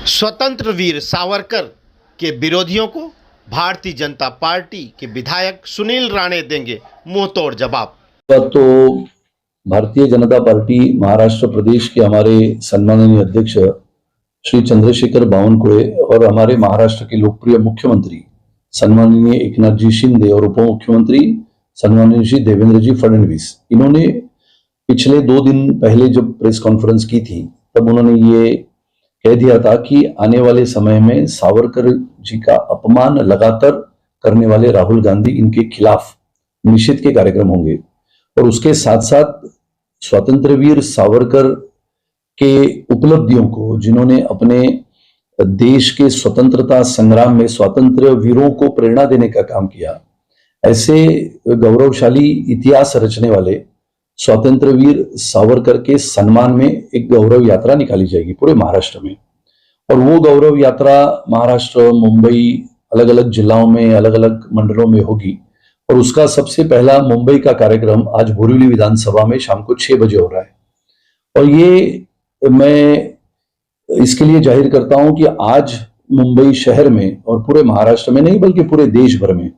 स्वतंत्र वीर सावरकर के विरोधियों को भारतीय जनता पार्टी के विधायक सुनील राणे देंगे मुंहतोड़ जवाब। तो भारतीय जनता पार्टी महाराष्ट्र प्रदेश के हमारे सम्माननीय अध्यक्ष श्री चंद्रशेखर बावनकुळे और हमारे महाराष्ट्र के लोकप्रिय मुख्यमंत्री सम्माननीय एकनाथ जी शिंदे और उप मुख्यमंत्री सम्माननीय श्री देवेंद्र जी फडणवीस, इन्होंने पिछले 2 दिन पहले जब प्रेस कॉन्फ्रेंस की थी तब उन्होंने ये कह दिया था कि आने वाले समय में सावरकर जी का अपमान लगातार करने वाले राहुल गांधी, इनके खिलाफ निषेध के कार्यक्रम होंगे और उसके साथ साथ स्वतंत्र वीर सावरकर के उपलब्धियों को, जिन्होंने अपने देश के स्वतंत्रता संग्राम में स्वातंत्र्य वीरों को प्रेरणा देने का काम किया, ऐसे गौरवशाली इतिहास रचने वाले स्वतंत्र वीर सावरकर के सम्मान में एक गौरव यात्रा निकाली जाएगी पूरे महाराष्ट्र में। और वो गौरव यात्रा महाराष्ट्र, मुंबई, अलग अलग जिलाओं में, अलग अलग मंडलों में होगी और उसका सबसे पहला मुंबई का कार्यक्रम आज बोरिवली विधानसभा में शाम को 6 बजे हो रहा है। और ये मैं इसके लिए जाहिर करता हूं कि आज मुंबई शहर में और पूरे महाराष्ट्र में नहीं बल्कि पूरे देश भर में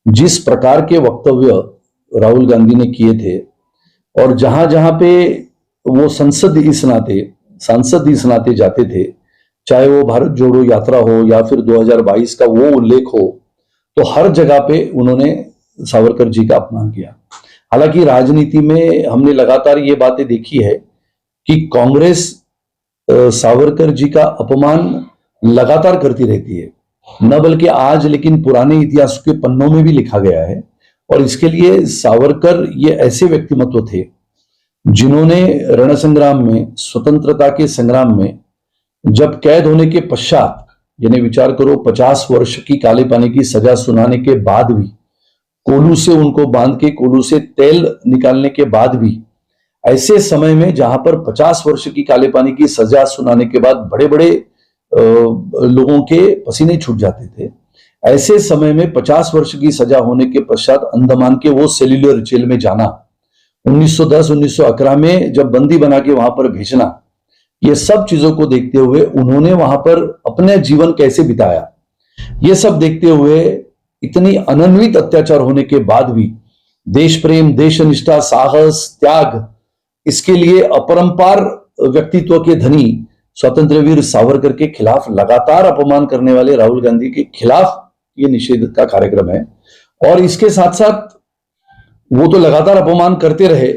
जिस प्रकार के वक्तव्य राहुल गांधी ने किए थे और जहां जहां पे वो सांसद इस नाते जाते थे, चाहे वो भारत जोड़ो यात्रा हो या फिर 2022 का वो उल्लेख हो, तो हर जगह पे उन्होंने सावरकर जी का अपमान किया। हालांकि राजनीति में हमने लगातार ये बातें देखी है कि कांग्रेस सावरकर जी का अपमान लगातार करती रहती है, न बल्कि आज लेकिन पुराने इतिहास के पन्नों में भी लिखा गया है। और इसके लिए सावरकर ये ऐसे व्यक्तिमत्व थे जिन्होंने रण संग्राम में, स्वतंत्रता के संग्राम में जब कैद होने के पश्चात, यानी विचार करो 50 वर्ष की काले पानी की सजा सुनाने के बाद भी, कोलू से उनको बांध के कोलू से तेल निकालने के बाद भी, ऐसे समय में जहां पर 50 वर्ष की काले पानी की सजा सुनाने के बाद बड़े बड़े लोगों के पसीने छूट जाते थे, ऐसे समय में 50 वर्ष की सजा होने के पश्चात अंडमान के वो सेल्युलर जेल में जाना, 1910-1911 में जब बंदी बना के वहां पर भेजना, ये सब चीजों को देखते हुए उन्होंने वहां पर अपने जीवन कैसे बिताया, ये सब देखते हुए इतनी अनन्वित अत्याचार होने के बाद भी देश प्रेम, देशनिष्ठा, साहस, त्याग, इसके लिए अपरंपार व्यक्तित्व के धनी स्वतंत्र वीर सावरकर के खिलाफ लगातार अपमान करने वाले राहुल गांधी के खिलाफ ये निषेध का कार्यक्रम है। और इसके साथ साथ वो तो लगातार अपमान करते रहे,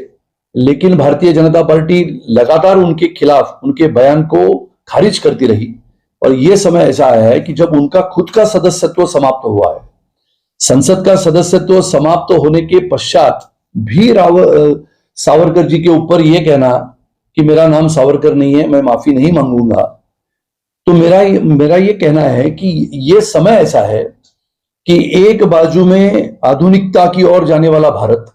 लेकिन भारतीय जनता पार्टी लगातार उनके खिलाफ उनके बयान को खारिज करती रही। और यह समय ऐसा आया है कि जब उनका खुद का सदस्यत्व समाप्त हुआ है, संसद का सदस्यत्व समाप्त होने के पश्चात भी सावरकर जी के ऊपर यह कहना कि मेरा नाम सावरकर नहीं है, मैं माफी नहीं मांगूंगा, तो मेरा ये कहना है कि यह समय ऐसा है कि एक बाजू में आधुनिकता की ओर जाने वाला भारत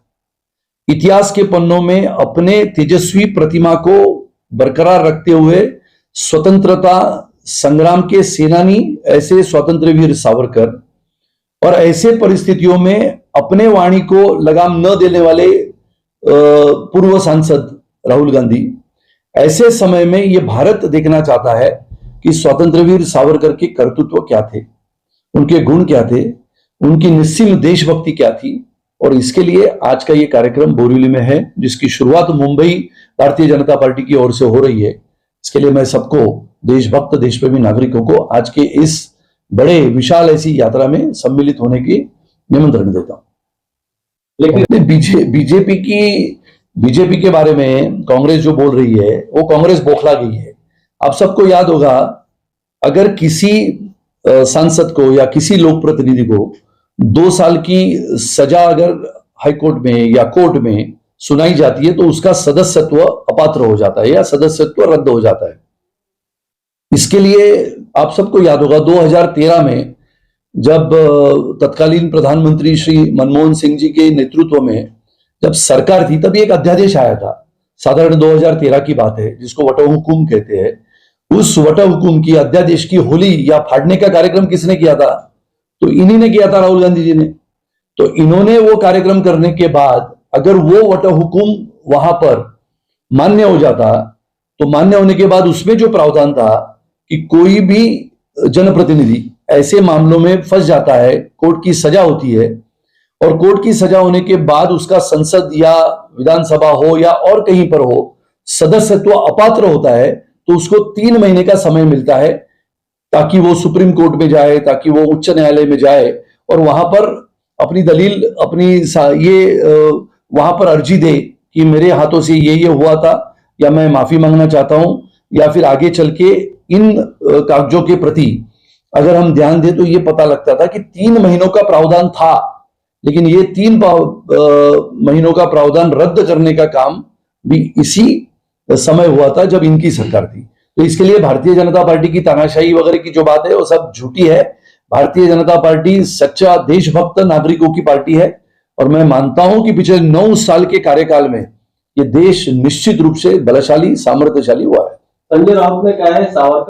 इतिहास के पन्नों में अपने तेजस्वी प्रतिमा को बरकरार रखते हुए स्वतंत्रता संग्राम के सेनानी ऐसे स्वतंत्र वीर सावरकर, और ऐसे परिस्थितियों में अपने वाणी को लगाम न देने वाले पूर्व सांसद राहुल गांधी, ऐसे समय में यह भारत देखना चाहता है कि स्वतंत्र वीर सावरकर के कर्तृत्व क्या थे, उनके गुण क्या थे, उनकी निस्सीम देशभक्ति क्या थी। और इसके लिए आज का ये कार्यक्रम बोरिवली में है, जिसकी शुरुआत मुंबई भारतीय जनता पार्टी की ओर से हो रही है। इसके लिए मैं सबको, देशभक्त देशप्रेमी नागरिकों को आज के इस बड़े विशाल ऐसी यात्रा में सम्मिलित होने की निमंत्रण देता हूं। लेकिन बीजेपी के बारे में कांग्रेस जो बोल रही है वो कांग्रेस बौखला गई है। आप सबको याद होगा, अगर किसी सांसद को या किसी लोक प्रतिनिधि को 2 साल की सजा अगर हाईकोर्ट में या कोर्ट में सुनाई जाती है तो उसका सदस्यत्व अपात्र हो जाता है या सदस्यत्व रद्द हो जाता है। इसके लिए आप सबको याद होगा 2013 में जब तत्कालीन प्रधानमंत्री श्री मनमोहन सिंह जी के नेतृत्व में जब सरकार थी, तभी एक अध्यादेश आया था, साधारण 2013 की बात है, जिसको वटहुकुम कहते हैं। उस वटहुकुम की, अध्यादेश की होली या फाड़ने का कार्यक्रम किसने किया था? तो इन्हीं ने किया था, राहुल गांधी जी ने। तो इन्होंने वो कार्यक्रम करने के बाद अगर वो वटहुकुम वहां पर मान्य हो जाता, तो मान्य होने के बाद उसमें जो प्रावधान था कि कोई भी जनप्रतिनिधि ऐसे मामलों में फंस जाता है, कोर्ट की सजा होती है और कोर्ट की सजा होने के बाद उसका संसद या विधानसभा हो या और कहीं पर हो सदस्यत्व अपात्र होता है, तो उसको 3 महीने का समय मिलता है ताकि वो सुप्रीम कोर्ट में जाए, ताकि वो उच्च न्यायालय में जाए और वहां पर अपनी दलील वहां पर अर्जी दे कि मेरे हाथों से ये हुआ था, या मैं माफी मांगना चाहता हूं, या फिर आगे चल के इन कागजों के प्रति अगर हम ध्यान दें तो ये पता लगता था कि 3 महीनों का प्रावधान था, लेकिन ये 3 महीनों का प्रावधान रद्द करने का काम भी इसी समय हुआ था जब इनकी सरकार थी। तो इसके लिए भारतीय जनता पार्टी की तानाशाही वगैरह की जो बात है वो सब झूठी है। भारतीय जनता पार्टी सच्चा देशभक्त नागरिकों की पार्टी है और मैं मानता हूं कि पिछले 9 साल के कार्यकाल में ये देश निश्चित रूप से बलशाली, सामर्थ्यशाली हुआ है। संजय राउत ने कहा है सावरकर